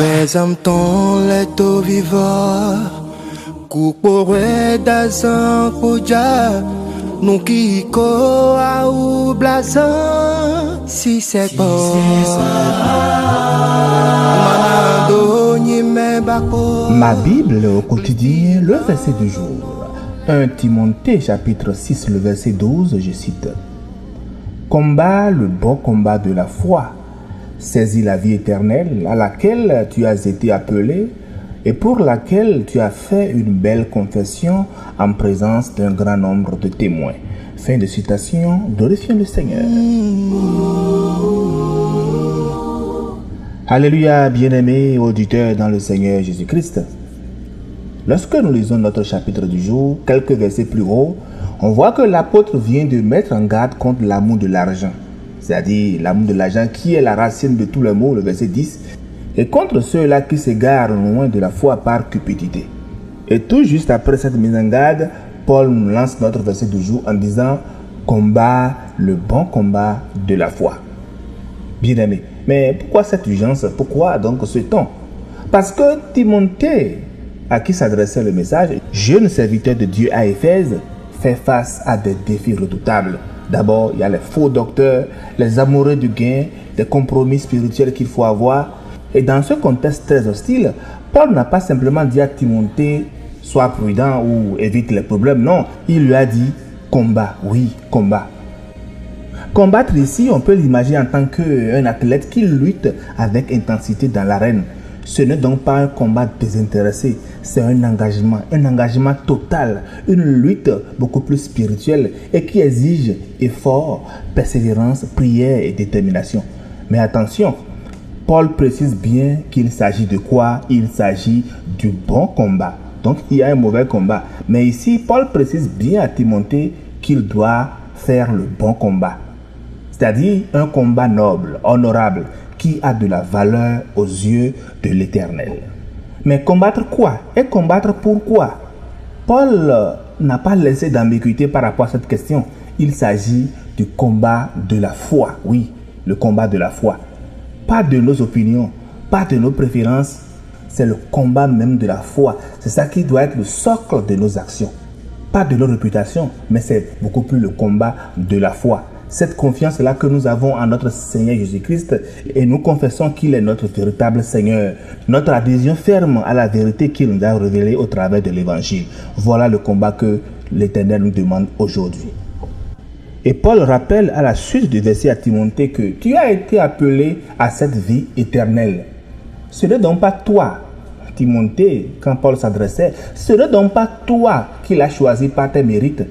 Bezam ton leto viva Kupore dazan koja Nukiko au blazan Si c'est pas Manado ni me bako. Ma Bible au quotidien, le verset du jour. 1 Timothée chapitre 6, le verset 12, je cite. Combat le bon combat de la foi. Saisis la vie éternelle à laquelle tu as été appelé et pour laquelle tu as fait une belle confession en présence d'un grand nombre de témoins. Fin de citation, glorifions le Seigneur. Alléluia, bien-aimés auditeurs dans le Seigneur Jésus-Christ. Lorsque nous lisons notre chapitre du jour, quelques versets plus haut, on voit que l'apôtre vient de mettre en garde contre l'amour de l'argent. C'est-à-dire l'amour de l'argent qui est la racine de tous les maux, le verset 10, et contre ceux-là qui s'égarent loin de la foi par cupidité. Et tout juste après cette mise en garde, Paul nous lance notre verset du jour en disant « Combat le bon combat de la foi ». Bien-aimés, mais pourquoi cette urgence? Pourquoi donc ce ton? Parce que Timothée, à qui s'adressait le message, jeune serviteur de Dieu à Éphèse, fait face à des défis redoutables. D'abord, il y a les faux docteurs, les amoureux du gain, des compromis spirituels qu'il faut avoir. Et dans ce contexte très hostile, Paul n'a pas simplement dit à Timothée « Sois prudent » ou « Évite les problèmes ». Non, il lui a dit « Combat ». Oui, combat. Combattre ici, on peut l'imaginer en tant qu'un athlète qui lutte avec intensité dans l'arène. Ce n'est donc pas un combat désintéressé, c'est un engagement total, une lutte beaucoup plus spirituelle et qui exige effort, persévérance, prière et détermination. Mais attention, Paul précise bien qu'il s'agit de quoi? Il s'agit du bon combat. Donc il y a un mauvais combat. Mais ici, Paul précise bien à Timothée qu'il doit faire le bon combat. C'est-à-dire un combat noble, honorable, qui a de la valeur aux yeux de l'Éternel. Mais combattre quoi? Et combattre pourquoi? Paul n'a pas laissé d'ambiguïté par rapport à cette question. Il s'agit du combat de la foi. Oui, le combat de la foi. Pas de nos opinions, pas de nos préférences. C'est le combat même de la foi. C'est ça qui doit être le socle de nos actions. Pas de nos réputations, mais c'est beaucoup plus le combat de la foi. Cette confiance-là que nous avons en notre Seigneur Jésus-Christ et nous confessons qu'il est notre véritable Seigneur. Notre adhésion ferme à la vérité qu'il nous a révélée au travers de l'Évangile. Voilà le combat que l'Éternel nous demande aujourd'hui. Et Paul rappelle à la suite du verset à Timothée que tu as été appelé à cette vie éternelle. Ce n'est donc pas toi, Timothée, quand Paul s'adressait, ce n'est donc pas toi qui l'as choisi par tes mérites.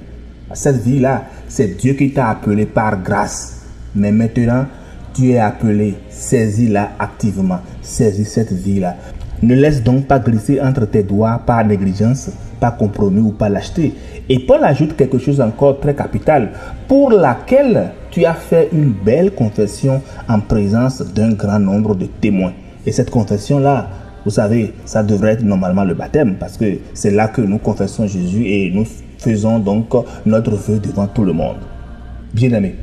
Cette vie-là, c'est Dieu qui t'a appelé par grâce. Mais maintenant, tu es appelé, saisis-la activement, saisis cette vie-là. Ne laisse donc pas glisser entre tes doigts par négligence, par compromis ou par lâcheté. Et Paul ajoute quelque chose encore très capital, pour laquelle tu as fait une belle confession en présence d'un grand nombre de témoins. Et cette confession-là, vous savez, ça devrait être normalement le baptême, parce que c'est là que nous confessons Jésus et nous faisons donc notre vœu devant tout le monde. Bien-aimés,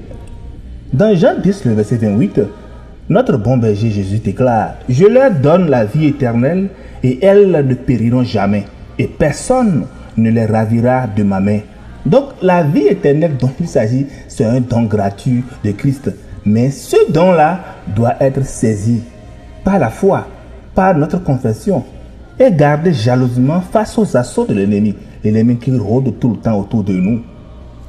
dans Jean 10, le verset 28, notre bon berger Jésus déclare « Je leur donne la vie éternelle et elles ne périront jamais, et personne ne les ravira de ma main. » Donc la vie éternelle dont il s'agit, c'est un don gratuit de Christ. Mais ce don-là doit être saisi par la foi, par notre confession, et gardé jalousement face aux assauts de l'ennemi qui rôde tout le temps autour de nous.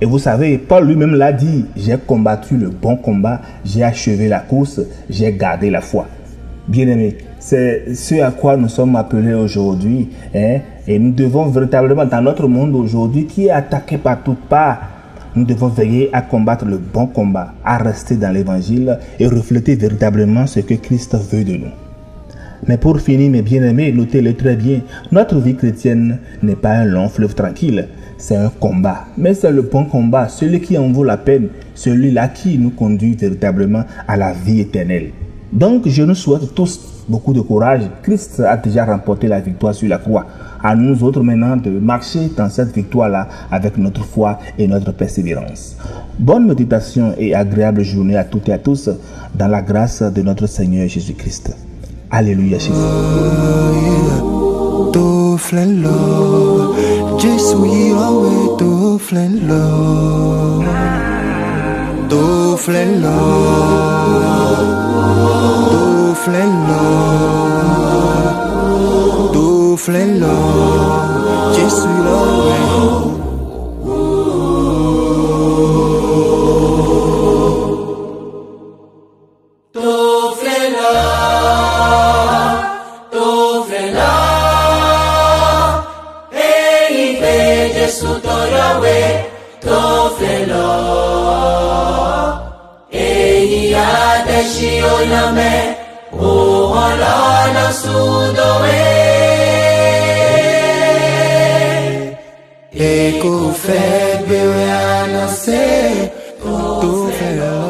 Et vous savez, Paul lui-même l'a dit, j'ai combattu le bon combat, j'ai achevé la course, j'ai gardé la foi. Bien-aimés, c'est ce à quoi nous sommes appelés aujourd'hui. Et nous devons véritablement, dans notre monde aujourd'hui qui est attaqué par toutes parts, nous devons veiller à combattre le bon combat, à rester dans l'évangile et refléter véritablement ce que Christ veut de nous. Mais pour finir, mes bien-aimés, notez-le très bien, notre vie chrétienne n'est pas un long fleuve tranquille, c'est un combat. Mais c'est le bon combat, celui qui en vaut la peine, celui-là qui nous conduit véritablement à la vie éternelle. Donc, je nous souhaite tous beaucoup de courage. Christ a déjà remporté la victoire sur la croix. À nous autres maintenant de marcher dans cette victoire-là avec notre foi et notre persévérance. Bonne méditation et agréable journée à toutes et à tous dans la grâce de notre Seigneur Jésus-Christ. Alléluia, Jésus. To flen lo, Jésus Yahweh, to flen lo, to flen lo, to flen lo, to flen lo, Jésus Yahweh. Eko fed be we anase, to fed